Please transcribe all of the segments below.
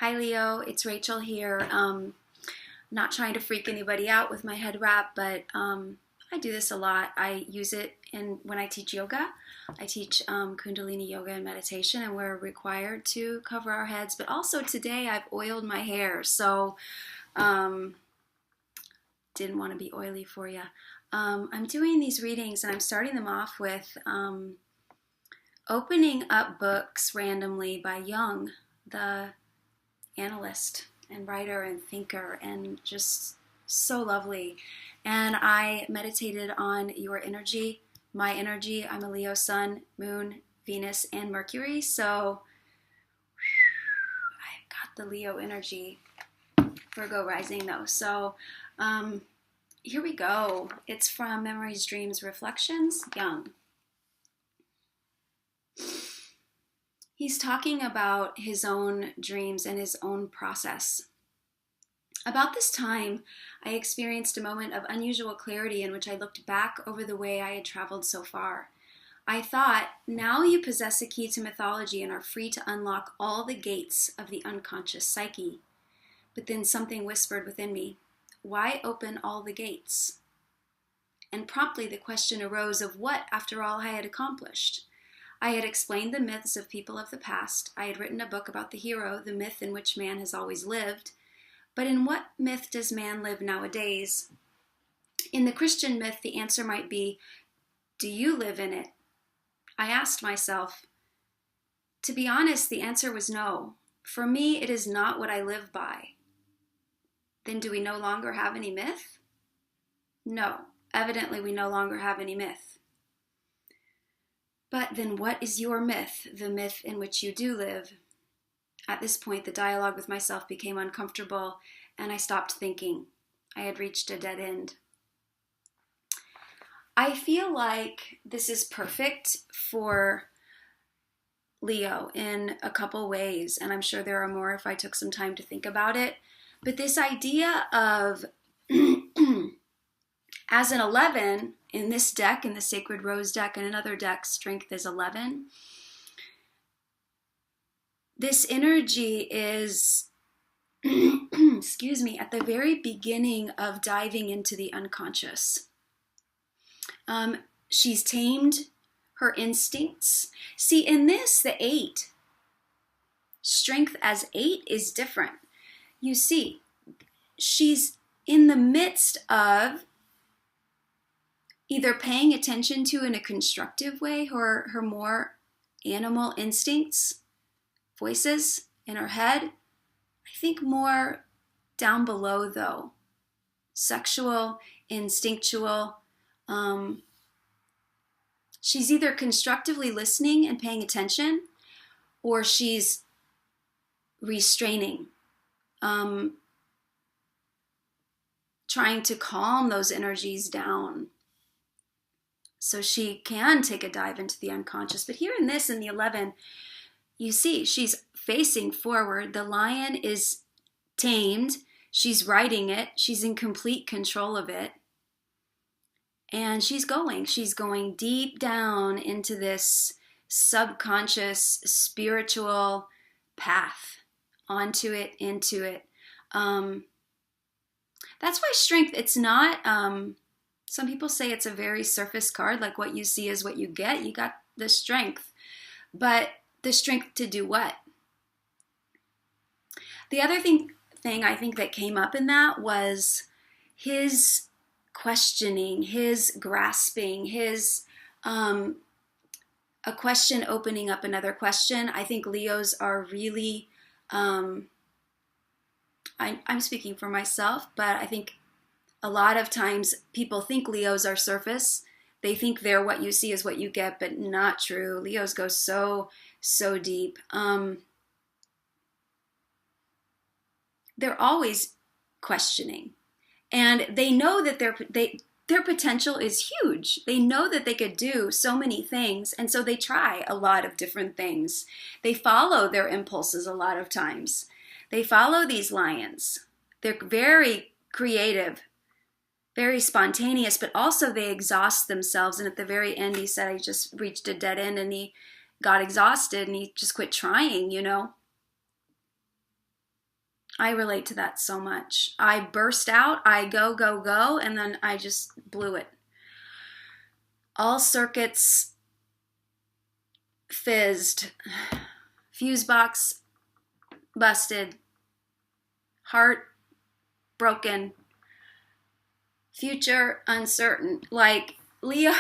Hi Leo, it's Rachel here. Not trying to freak anybody out with my head wrap, but I do this a lot. I use it when I teach yoga. I teach Kundalini yoga and meditation, and we're required to cover our heads. But also today I've oiled my hair, so didn't want to be oily for you. I'm doing these readings, and I'm starting them off with opening up books randomly by Jung, the analyst and writer and thinker, and just so lovely. And I meditated on your energy, my energy. I'm a Leo sun, moon, Venus, and Mercury, so I've got the Leo energy. Virgo rising though. So here we go. It's from Memories, Dreams, Reflections, Jung. He's talking about his own dreams and his own process. About this time, I experienced a moment of unusual clarity in which I looked back over the way I had traveled so far. I thought, now you possess a key to mythology and are free to unlock all the gates of the unconscious psyche. But then something whispered within me, why open all the gates? And promptly the question arose of what, after all, I had accomplished. I had explained the myths of people of the past. I had written a book about the hero, the myth in which man has always lived. But in what myth does man live nowadays? In the Christian myth, the answer might be, do you live in it? I asked myself. To be honest, the answer was no. For me, it is not what I live by. Then do we no longer have any myth? No, evidently we no longer have any myth. But then what is your myth, the myth in which you do live? At this point, the dialogue with myself became uncomfortable, and I stopped thinking. I had reached a dead end. I feel like this is perfect for Leo in a couple ways, and I'm sure there are more if I took some time to think about it. But this idea of, as an 11, in this deck, in the Sacred Rose deck, and another deck, Strength is 11, this energy is, excuse me, at the very beginning of diving into the unconscious. She's tamed her instincts. See, in this, the 8, Strength as 8 is different. You see, she's in the midst of either paying attention to in a constructive way her more animal instincts, voices in her head. I think more down below though, sexual, instinctual. She's either constructively listening and paying attention, or she's restraining, trying to calm those energies down so she can take a dive into the unconscious. But here in this, in the 11, you see she's facing forward. The lion is tamed. She's riding it. She's in complete control of it. And she's going deep down into this subconscious spiritual path, onto it, into it. That's why Strength, it's not, some people say it's a very surface card, like what you see is what you get. You got the strength, but the strength to do what? The other thing I think that came up in that was his questioning, his grasping, his a question opening up another question. I think Leos are really, I'm speaking for myself, but I think a lot of times people think Leos are surface. They think they're what you see is what you get, but not true. Leos go so deep. They're always questioning. And they know that their potential is huge. They know that they could do so many things, and so they try a lot of different things. They follow their impulses a lot of times. They follow these lions. They're very creative, very spontaneous, but also they exhaust themselves. And at the very end, he said he just reached a dead end and he got exhausted and he just quit trying, you know. I relate to that so much. I burst out, I go, go, go, and then I just blew it. All circuits fizzed, fuse box busted, heart broken, future uncertain. Like, Leo,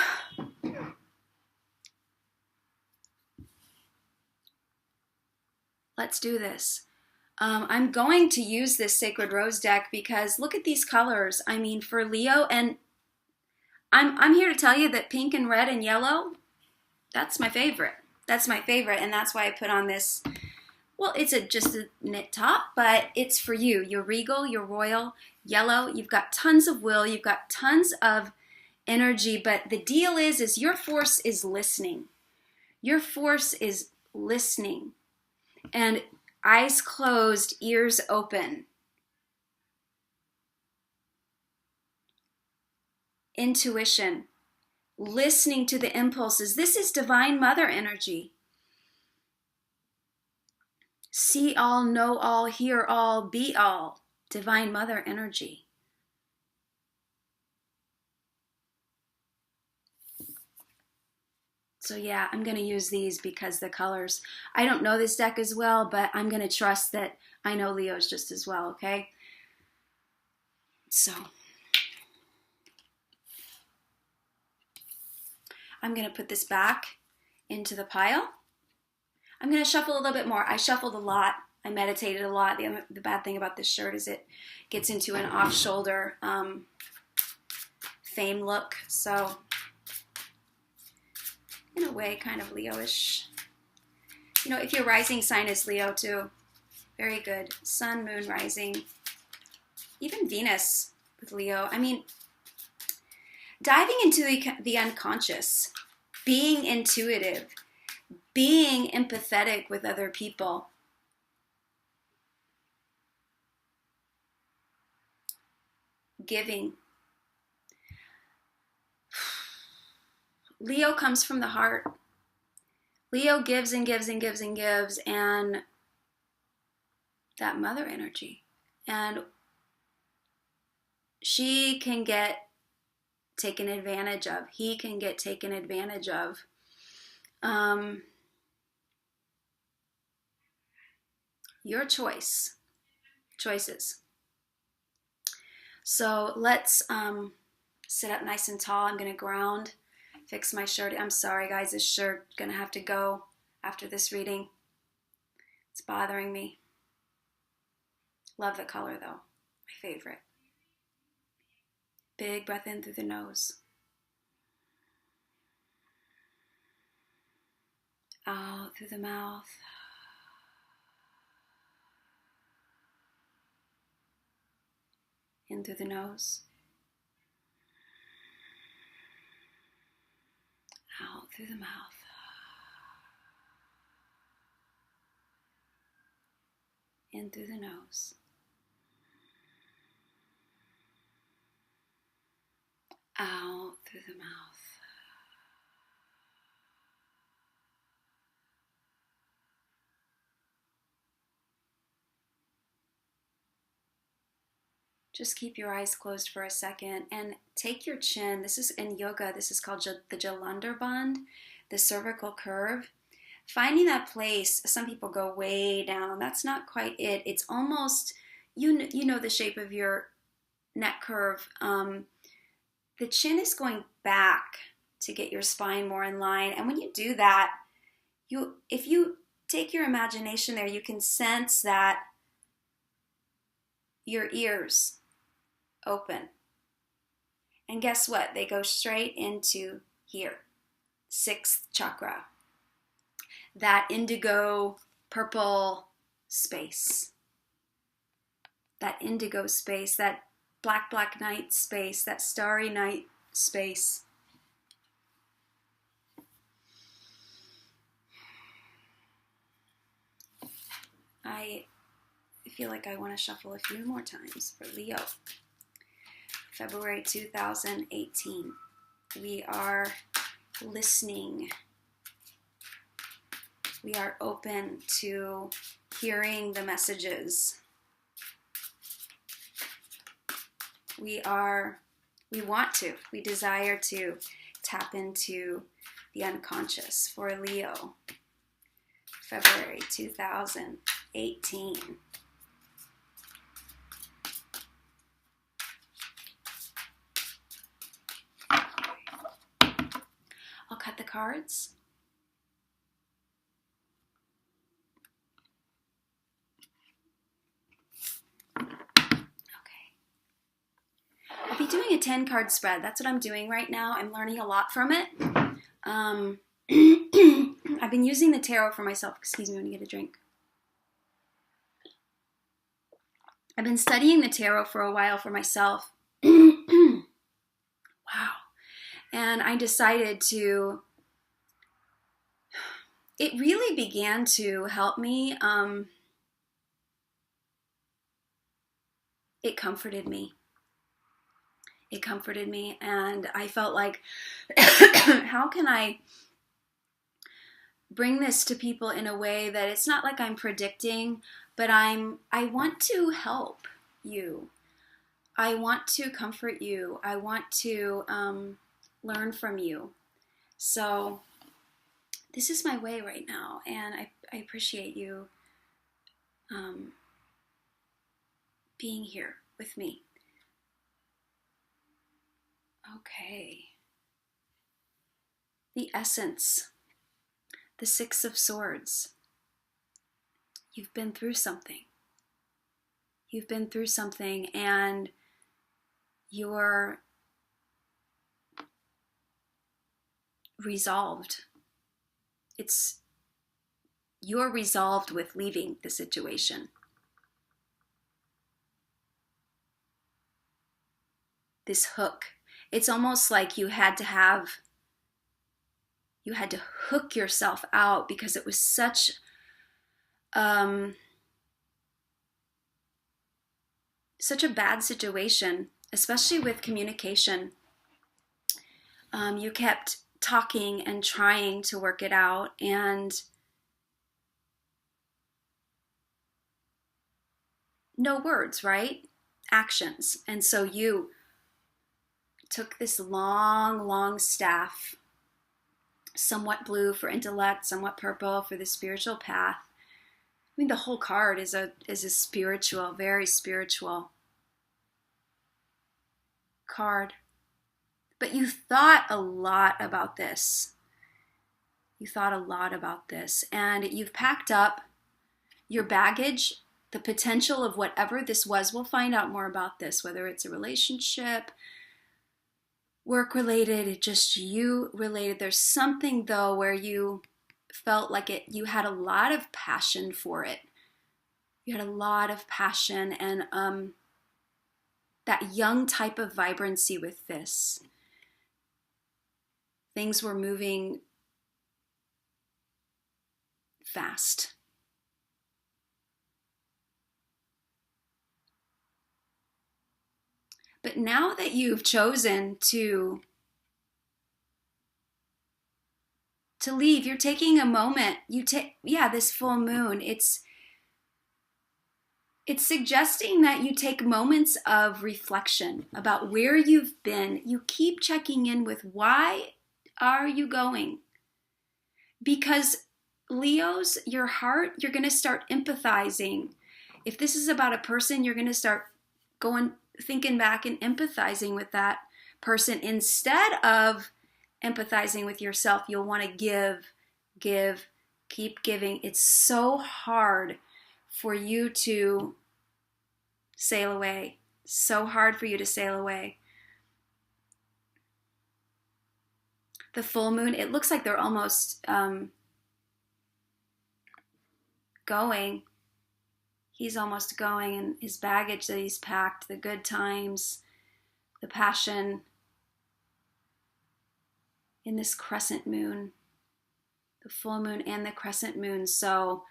let's do this. I'm going to use this Sacred Rose deck because look at these colors. I mean, for Leo, and I'm here to tell you that pink and red and yellow, that's my favorite. That's my favorite, and that's why I put on this. Well, it's just a knit top, but it's for you. You're regal, you're royal, yellow. You've got tons of will. You've got tons of energy, but the deal is your force is listening. Your force is listening. And eyes closed, ears open. Intuition. Listening to the impulses. This is Divine Mother energy. See all, know all, hear all, be all. Divine Mother energy. So yeah, I'm going to use these because the colors, I don't know this deck as well, but I'm going to trust that I know Leo's just as well, okay? So I'm going to put this back into the pile. I'm going to shuffle a little bit more. I shuffled a lot. I meditated a lot. The bad thing about this shirt is it gets into an off-shoulder fame look. So in a way, kind of Leo-ish. You know, if your rising sign is Leo too, very good. Sun, moon, rising, even Venus with Leo. I mean, diving into the unconscious, being intuitive, being empathetic with other people. Giving. Leo comes from the heart. Leo gives and gives and gives and gives, and that mother energy. And she can get taken advantage of. He can get taken advantage of. Your choice. Choices. So let's sit up nice and tall. I'm going to ground. Fix my shirt. I'm sorry, guys. This shirt going to have to go after this reading. It's bothering me. Love the color, though. My favorite. Big breath in through the nose. Out through the mouth. In through the nose. Out through the mouth. In through the nose. Out through the mouth. Just keep your eyes closed for a second and take your chin. This is in yoga. This is called the Jalandhar Bandh, the cervical curve. Finding that place, some people go way down. That's not quite it. It's almost, you know the shape of your neck curve. The chin is going back to get your spine more in line. And when you do that, if you take your imagination there, you can sense that your ears open. And guess what? They go straight into here, 6th chakra. That indigo purple space. That indigo space, that black night space, that starry night space. I feel like I want to shuffle a few more times for Leo. February 2018. We are listening. We are open to hearing the messages. we desire to tap into the unconscious for Leo, February 2018. I'll cut the cards. I'll be doing a 10-card spread. That's what I'm doing right now. I'm learning a lot from it. I've been using the tarot for myself. Excuse me, I'm going to get a drink. I've been studying the tarot for a while for myself. Wow. And I decided to, it really began to help me. It comforted me. It comforted me, and I felt like, how can I bring this to people in a way that it's not like I'm predicting, but I want to help you. I want to comfort you. I want to learn from you. So this is my way right now, and I appreciate you being here with me. Okay. The essence, the Six of Swords. You've been through something. You've been through something, and you're resolved. You're resolved with leaving the situation. This hook. It's almost like you had to hook yourself out because it was such such a bad situation, especially with communication. You kept talking and trying to work it out, and no words, right? Actions. And so you took this long staff, somewhat blue for intellect, somewhat purple for the spiritual path. I mean, the whole card is a spiritual, very spiritual card. But you thought a lot about this. You thought a lot about this, and you've packed up your baggage, the potential of whatever this was. We'll find out more about this, whether it's a relationship, work-related, just you-related. There's something, though, where you felt like you had a lot of passion for it. You had a lot of passion and that young type of vibrancy with this. Things were moving fast. But now that you've chosen to leave, you're taking a moment. This full moon, it's suggesting that you take moments of reflection about where you've been. You keep checking in with, why are you going? Because Leos, your heart, you're going to start empathizing. If this is about a person, you're going to start thinking back and empathizing with that person instead of empathizing with yourself. You'll want to give, keep giving. It's so hard for you to sail away. So hard for you to sail away. The full moon, it looks like they're almost going. He's almost going, and his baggage that he's packed, the good times, the passion in this crescent moon, the full moon and the crescent moon. So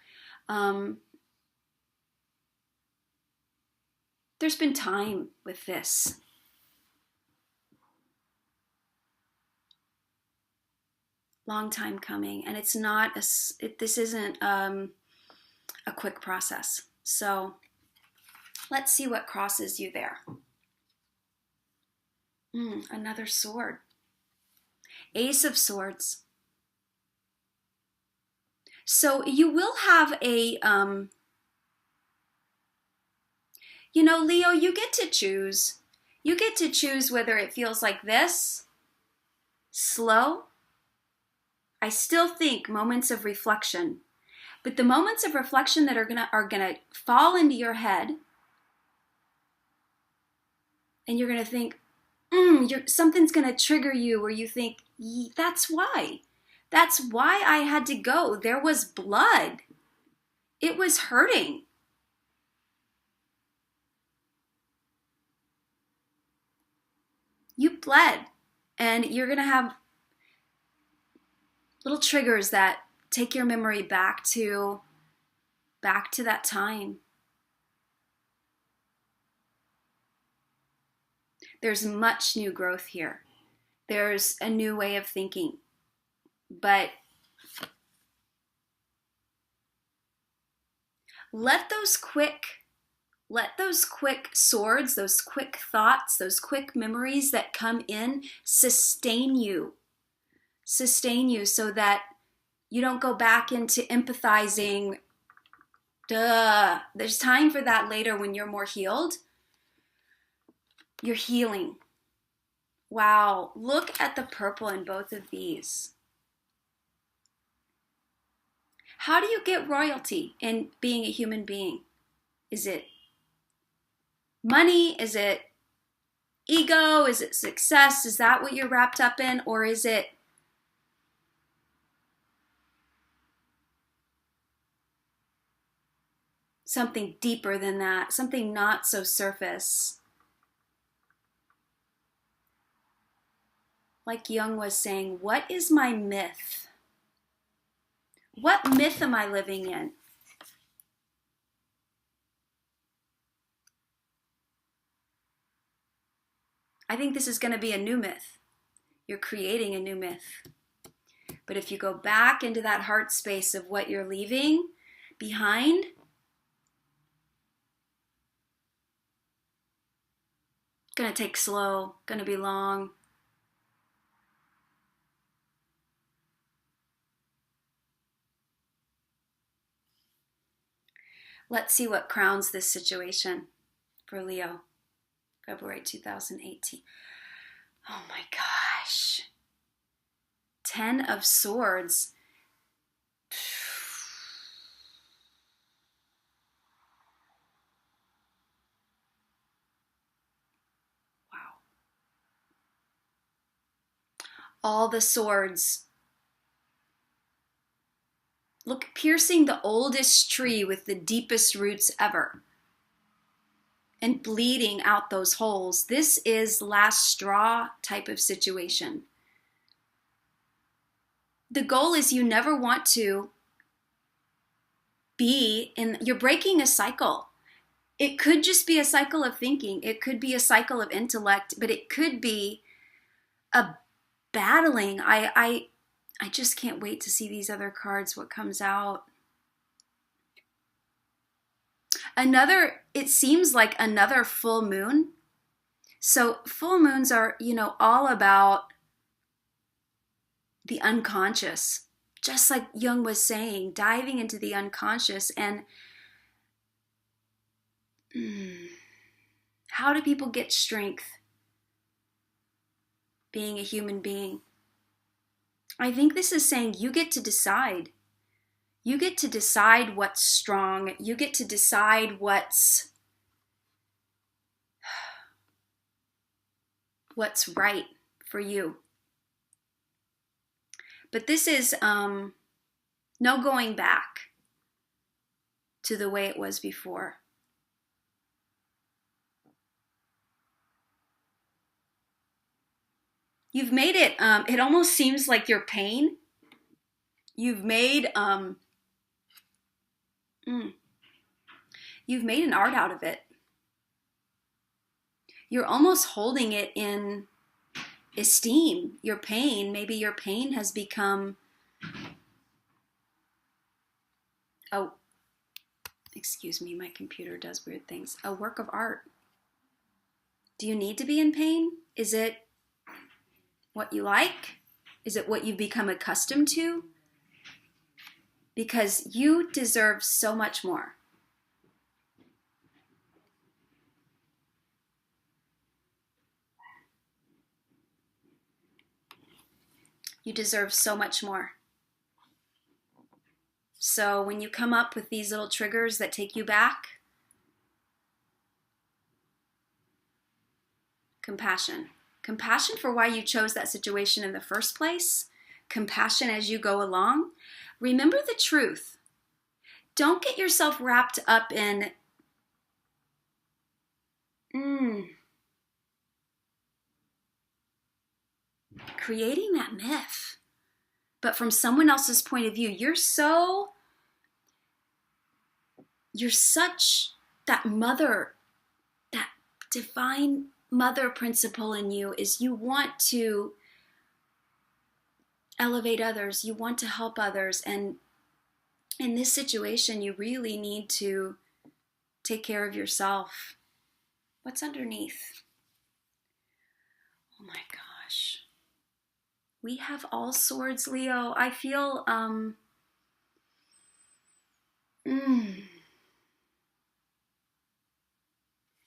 there's been time with this. Long time coming, and it's not this isn't a quick process. So let's see what crosses you there. Another sword. Ace of Swords. So you will have a, Leo, you get to choose. You get to choose whether it feels like this, slow. I still think moments of reflection. But the moments of reflection that are gonna fall into your head, and you're gonna think, something's gonna trigger you where you think, that's why. That's why I had to go. There was blood. It was hurting. You bled, and you're gonna have little triggers that take your memory back to that time. There's much new growth here. There's a new way of thinking. But let those quick swords, those quick thoughts, those quick memories that come in sustain you so that you don't go back into empathizing. There's time for that later when you're more healed. You're healing. Wow, look at the purple in both of these. How do you get royalty in being a human being? Is it money? Is it ego? Is it success? Is that what you're wrapped up in? Or is it something deeper than that? Something not so surface? Like Jung was saying, what is my myth? What myth am I living in? I think this is going to be a new myth. You're creating a new myth. But if you go back into that heart space of what you're leaving behind, going to take slow, going to be long. Let's see what crowns this situation for Leo, February 2018. Oh my gosh. 10 of Swords. Wow. All the swords. Look, piercing the oldest tree with the deepest roots ever and bleeding out those holes. This is last straw type of situation. The goal is you never want to be in, you're breaking a cycle. It could just be a cycle of thinking. It could be a cycle of intellect, but it could be a battling. I just can't wait to see these other cards, what comes out. It seems like another full moon. So full moons are, all about the unconscious. Just like Jung was saying, diving into the unconscious. And how do people get strength being a human being? I think this is saying you get to decide. You get to decide what's strong. You get to decide what's right for you. But this is no going back to the way it was before. You've made it, it almost seems like your pain. You've made you've made an art out of it. You're almost holding it in esteem. Your pain, maybe your pain has become, excuse me, my computer does weird things, a work of art. Do you need to be in pain? Is it what you like? Is it what you've become accustomed to? Because you deserve so much more. You deserve so much more. So when you come up with these little triggers that take you back, compassion. Compassion for why you chose that situation in the first place. Compassion as you go along. Remember the truth. Don't get yourself wrapped up in, creating that myth. But from someone else's point of view, you're such that mother, that divine mother principle in you is you want to elevate others, you want to help others, and in this situation you really need to take care of yourself. What's underneath? Oh my gosh. We have all swords, Leo. I feel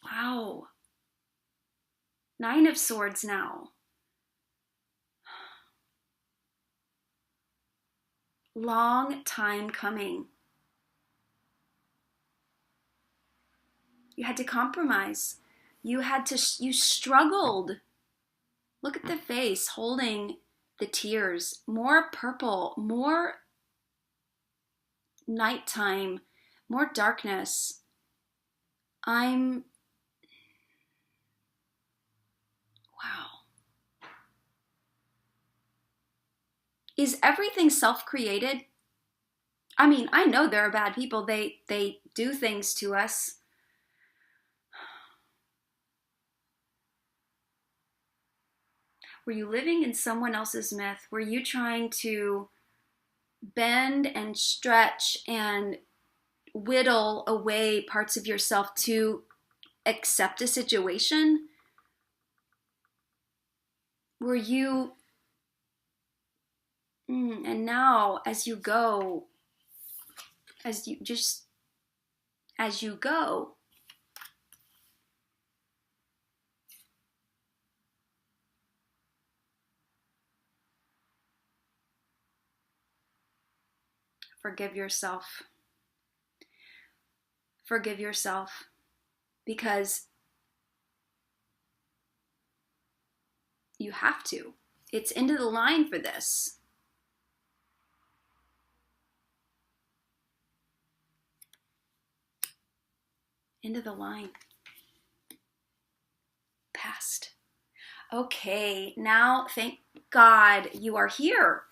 wow. 9 of Swords now. Long time coming. You had to compromise. You struggled. Look at the face holding the tears. More purple, more nighttime, more darkness. Wow. Is everything self-created? I mean, I know there are bad people. They do things to us. Were you living in someone else's myth? Were you trying to bend and stretch and whittle away parts of yourself to accept a situation? Were you, and now as you go, forgive yourself. Forgive yourself, because you have to. It's into the line for this. Into the line. Past. Okay, now thank God you are here.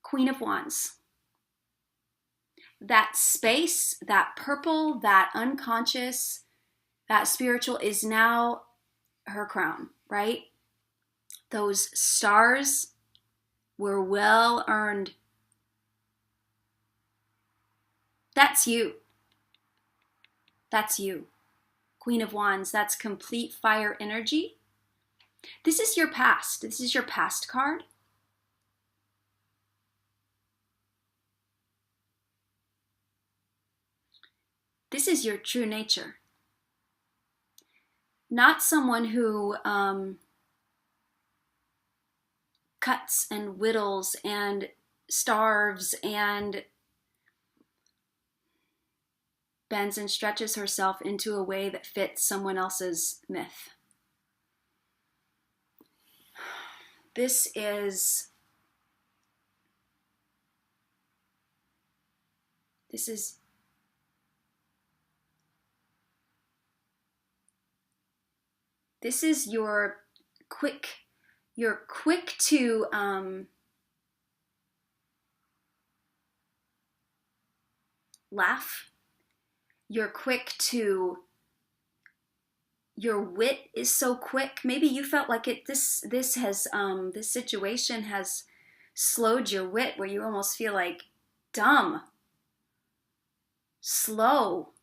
Queen of Wands. That space, that purple, that unconscious, that spiritual is now her crown, right? Those stars were well earned. That's you. That's you. Queen of Wands, that's complete fire energy. This is your past. This is your past card. This is your true nature. Not someone who cuts and whittles and starves and bends and stretches herself into a way that fits someone else's myth. This is your quick to laugh. You're quick to, your wit is so quick. Maybe you felt like this situation has slowed your wit, where you almost feel like dumb, slow.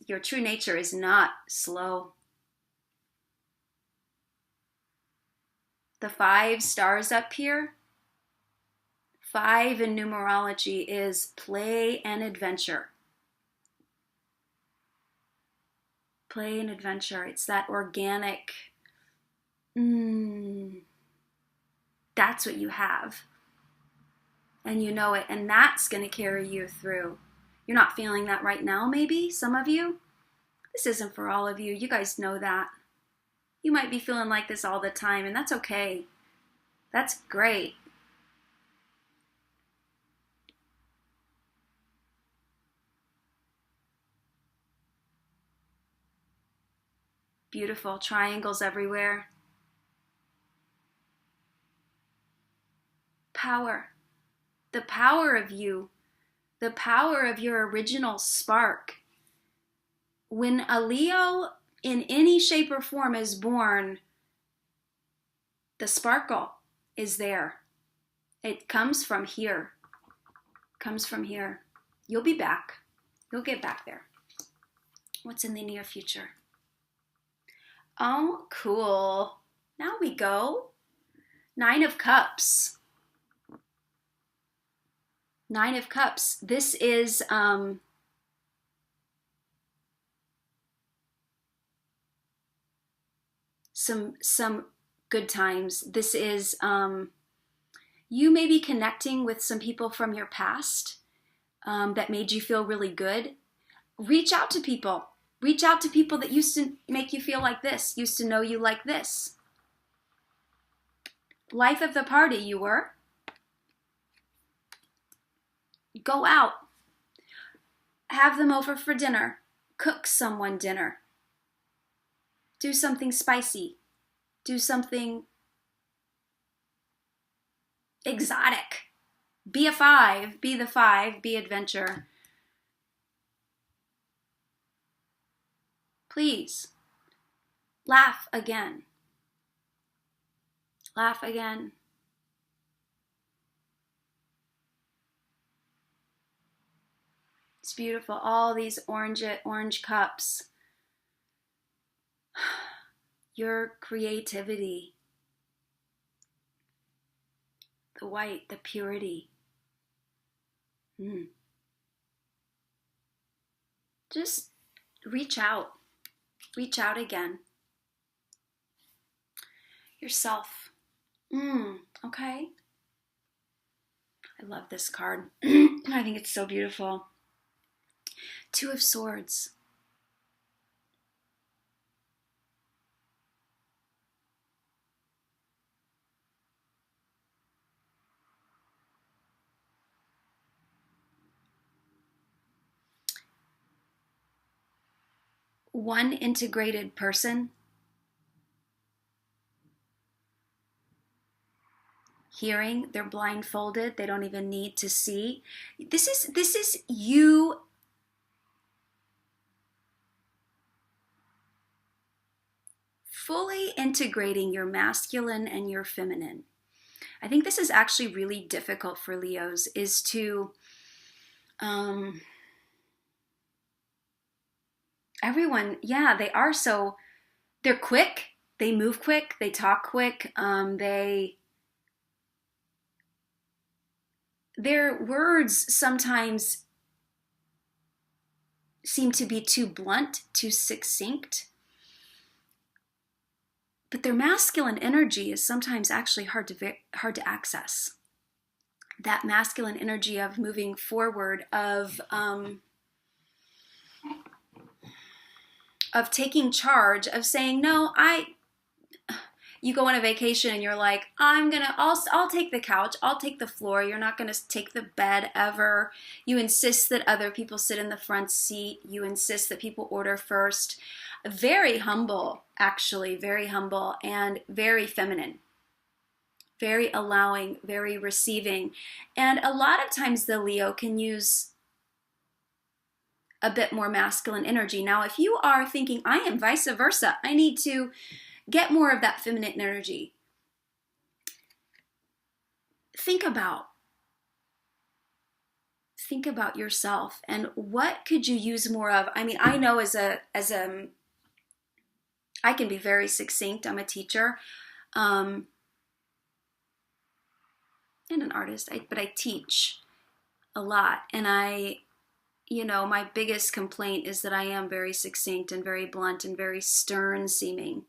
Your true nature is not slow. The 5 stars up here, 5 in numerology is play and adventure. Play and adventure. It's that organic, that's what you have. And you know it, and that's going to carry you through. You're not feeling that right now, maybe, some of you. This isn't for all of you. You guys know that. You might be feeling like this all the time, and that's okay. That's great. Beautiful triangles everywhere. Power. The power of you. The power of your original spark. When a Leo in any shape or form is born, the sparkle is there. It comes from here. Comes from here. You'll be back. You'll get back there. What's in the near future? Oh, cool. Now we go. 9 of Cups. 9 of Cups. This is some good times. This is you may be connecting with some people from your past that made you feel really good. Reach out to people. Reach out to people that used to make you feel like this, used to know you like this. Life of the party you were. Go out. Have them over for dinner. Cook someone dinner. Do something spicy. Do something exotic. Be a 5. Be the 5. Be adventure. Please. Laugh again. Laugh again. It's beautiful. All these orange cups. Your creativity. The white, the purity. Just reach out. Reach out again. Yourself. Okay. I love this card. I think it's so beautiful. 2 of Swords. One integrated person. Hearing, they're blindfolded, they don't even need to see. This is you fully integrating your masculine and your feminine. I think this is actually really difficult for Leos, is to everyone, yeah, they're quick, they move quick, they talk quick, their words sometimes seem to be too blunt, too succinct. But their masculine energy is sometimes actually hard to access. That masculine energy of moving forward, of taking charge, of saying, no, you go on a vacation and you're like, I'll take the couch, I'll take the floor, you're not gonna take the bed ever. You insist that other people sit in the front seat. You insist that people order first. Very humble, actually, very humble and very feminine. Very allowing, very receiving. And a lot of times the Leo can use a bit more masculine energy. Now, if you are thinking, I am vice versa, I need to get more of that feminine energy. Think about think about yourself and what could you use more of? I mean, I know I can be very succinct. I'm a teacher, and an artist, but I teach a lot. And my biggest complaint is that I am very succinct and very blunt and very stern seeming.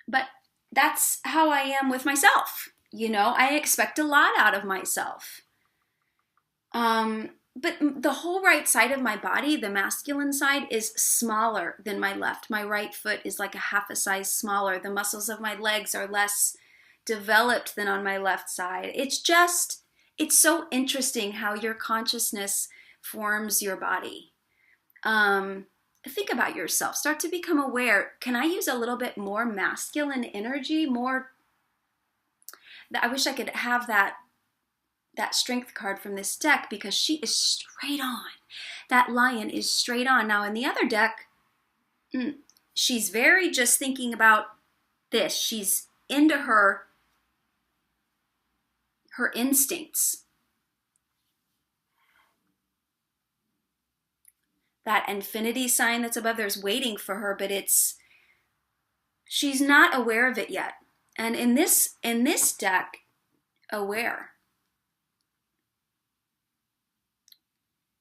But that's how I am with myself. I expect a lot out of myself. But the whole right side of my body, the masculine side, is smaller than my left. My right foot is like a half a size smaller. The muscles of my legs are less developed than on my left side. It's so interesting how your consciousness forms your body. Think about yourself. Start to become aware. Can I use a little bit more masculine energy? I wish I could have that strength card from this deck, because she is straight on. That lion is straight on. Now in the other deck, she's very just thinking about this. She's into her instincts. That infinity sign that's above there's waiting for her, but she's not aware of it yet. And in this deck, aware,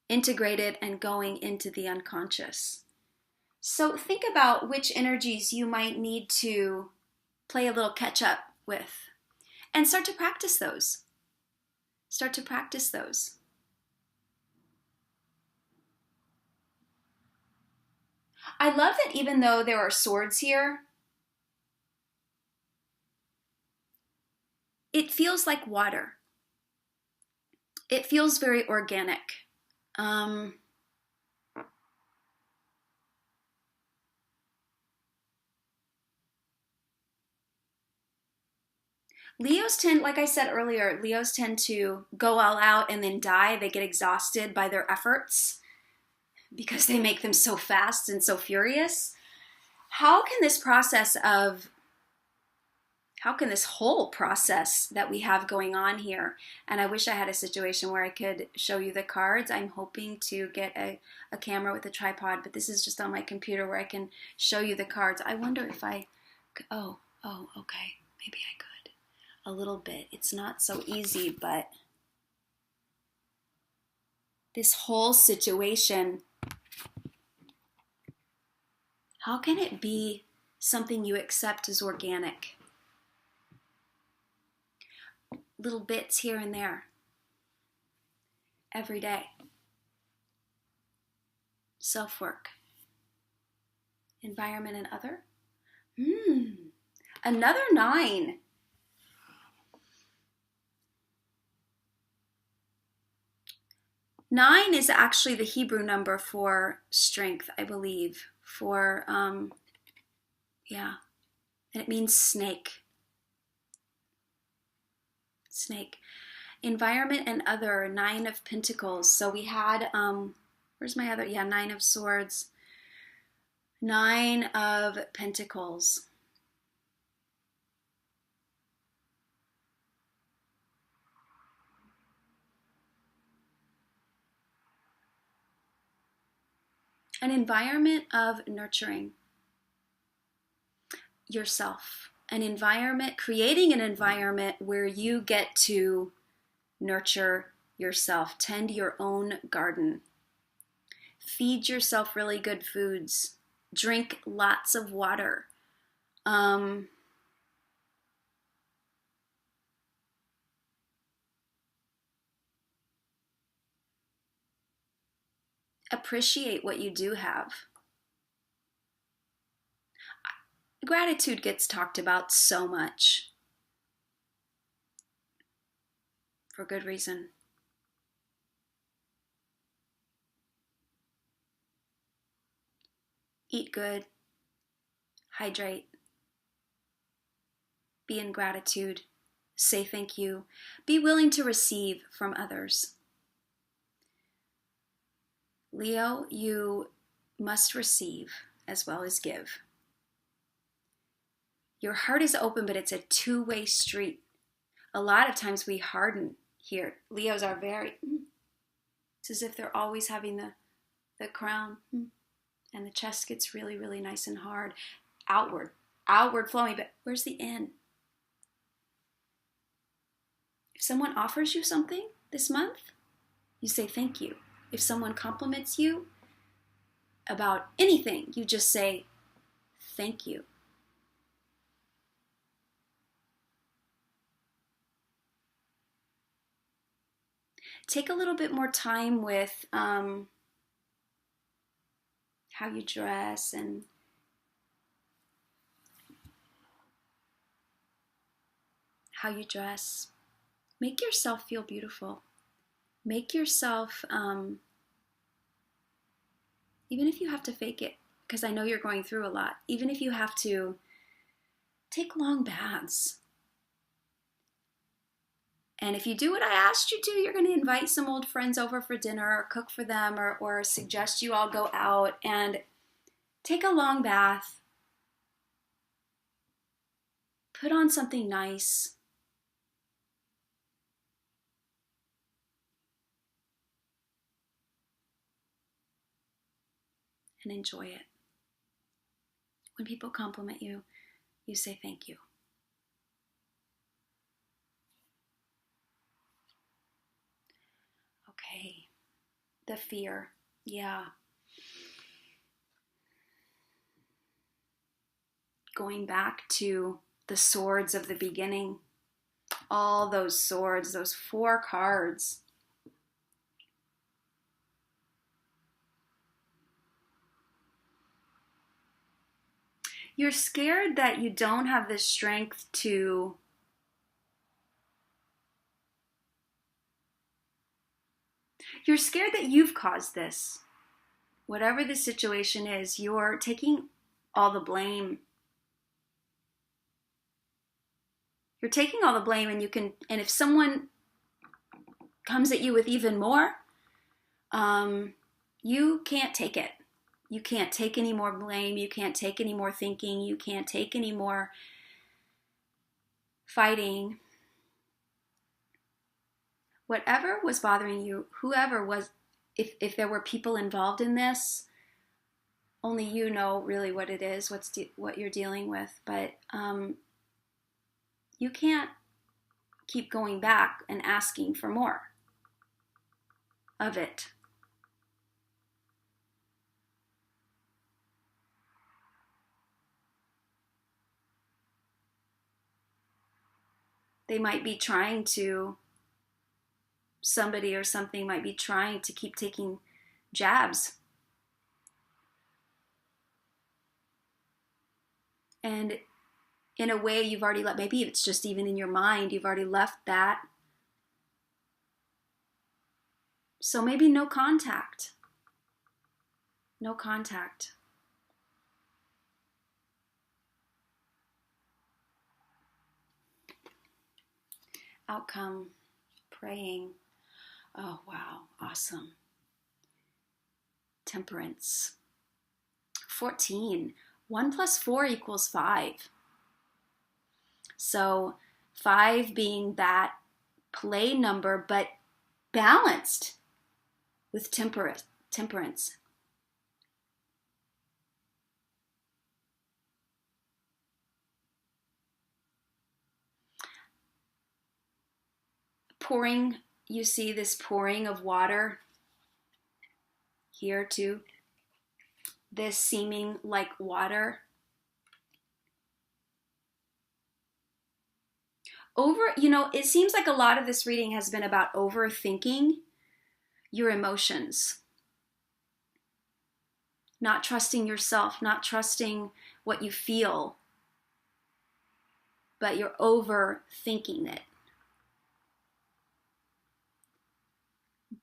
integrated, and going into the unconscious. So think about which energies you might need to play a little catch up with, and start to practice those. I love that even though there are swords here, it feels like water. It feels very organic. Leos tend, like I said earlier, Leos tend to go all out and then die. They get exhausted by their efforts because they make them so fast and so furious. How can this whole process that we have going on here, and I wish I had a situation where I could show you the cards. I'm hoping to get a camera with a tripod, but this is just on my computer where I can show you the cards. I wonder if okay, maybe I could. A little bit. It's not so easy, but this whole situation, how can it be something you accept as organic? Little bits here and there. Every day. Self-work. Environment and other. Another 9. Nine is actually the Hebrew number for strength, I believe. And it means snake. Snake. Environment and other, 9 of Pentacles. So we had, where's my other? 9 of Swords. 9 of Pentacles. An environment of nurturing yourself. Creating an environment where you get to nurture yourself. Tend your own garden. Feed yourself really good foods. Drink lots of water. Appreciate what you do have. Gratitude gets talked about so much. For good reason. Eat good. Hydrate. Be in gratitude. Say thank you. Be willing to receive from others. Leo, you must receive as well as give. Your heart is open, but it's a two-way street. A lot of times we harden Here, Leos are very, it's as if they're always having the crown, and the chest gets really, really nice and hard. Outward flowing, but where's the in? If someone offers you something this month, you say thank you. If someone compliments you about anything, you just say thank you. Take a little bit more time with how you dress and how you dress. Make yourself feel beautiful. Make yourself, even if you have to fake it, because I know you're going through a lot, even if you have to take long baths. And if you do what I asked you to, you're going to invite some old friends over for dinner or cook for them or suggest you all go out and take a long bath. Put on something nice. And enjoy it. When people compliment you, you say thank you. Okay, the fear, yeah. Going back to the swords of the beginning, all those swords, those 4 cards. You're scared that you don't have the strength to You're scared that you've caused this. Whatever the situation is, you're taking all the blame. You're taking all the blame, and and if someone comes at you with even more, you can't take it. You can't take any more blame. You can't take any more thinking. You can't take any more fighting. Whatever was bothering you, whoever was, if there were people involved in this, only you know really what it is, what you're dealing with. But you can't keep going back and asking for more of it. They might be trying to, somebody or something might be trying to keep taking jabs. And in a way, you've already left, maybe it's just even in your mind, you've already left that. So maybe no contact. No contact. Outcome, praying. Oh, wow, awesome. Temperance. 14. 1 plus 4 equals 5. So 5 being that play number, but balanced with temperance. Pouring, you see this pouring of water here too. This seeming like water. It seems like a lot of this reading has been about overthinking your emotions. Not trusting yourself, not trusting what you feel, but you're overthinking it.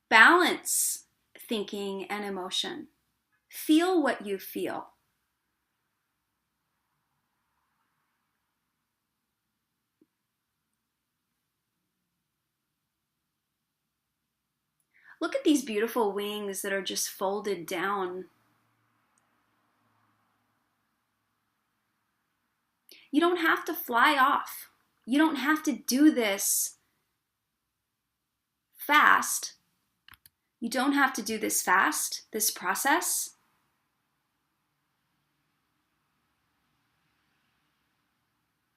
Balance thinking and emotion. Feel what you feel. Look at these beautiful wings that are just folded down. You don't have to fly off. You don't have to do this fast. You don't have to do this fast, this process.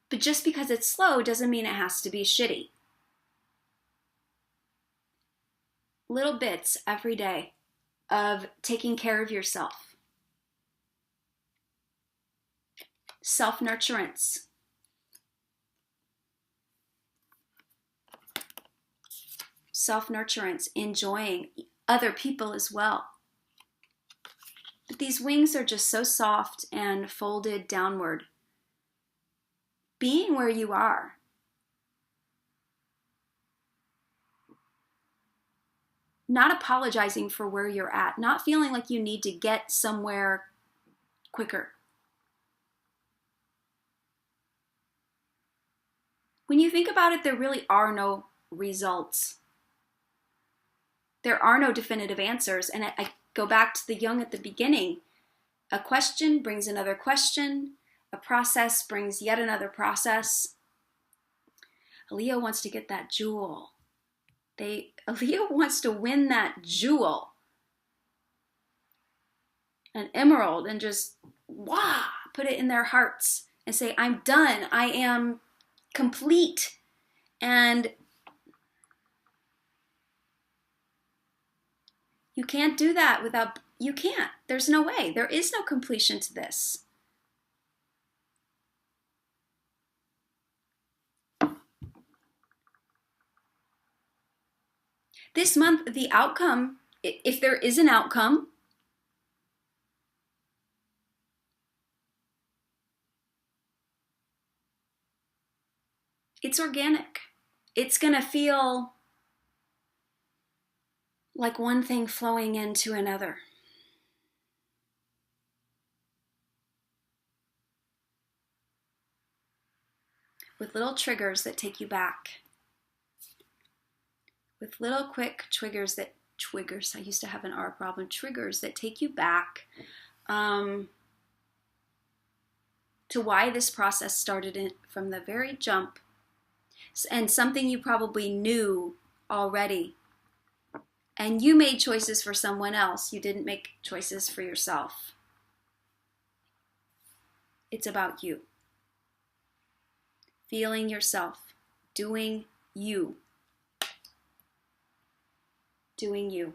But just because it's slow doesn't mean it has to be shitty. Little bits every day of taking care of yourself. Self-nurturance. Self-nurturance, enjoying other people as well. But these wings are just so soft and folded downward. Being where you are. Not apologizing for where you're at. Not feeling like you need to get somewhere quicker. When you think about it, there really are no results. There are no definitive answers. And I go back to the Jung at the beginning. A question brings another question. A process brings yet another process. Leo wants to get that jewel. Leo wants to win that jewel. An emerald, and just put it in their hearts and say, I'm done. I am complete. And you can't do that without, you can't. There's no way. There is no completion to this. This month, the outcome, if there is an outcome, it's organic. It's going to feel like one thing flowing into another. With little triggers that take you back. With little quick triggers, I used to have an R problem, triggers that take you back to why this process started from the very jump, and something you probably knew already. And you made choices for someone else. You didn't make choices for yourself. It's about you. Feeling yourself, doing you. Doing you.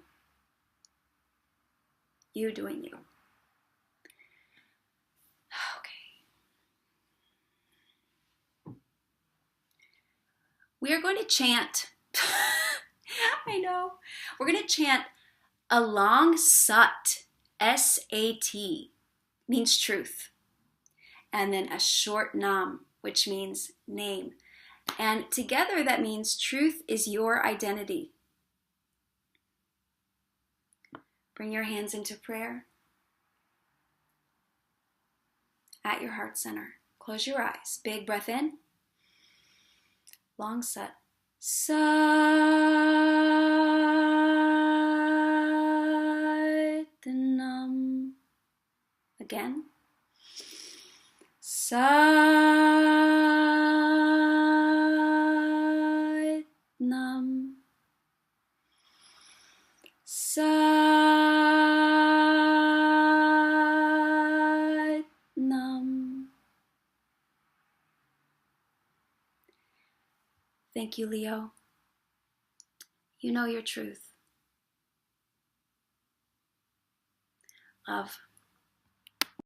You doing you. Okay. We are going to chant. I know. We're going to chant a long sat. S-A-T. Means truth. And then a short nam, which means name. And together that means truth is your identity. Bring your hands into prayer at your heart center. Close your eyes. Big breath in. Long sat. Satanam. Again. Satnam. Satnam. Thank you, Leo. You know your truth. Love.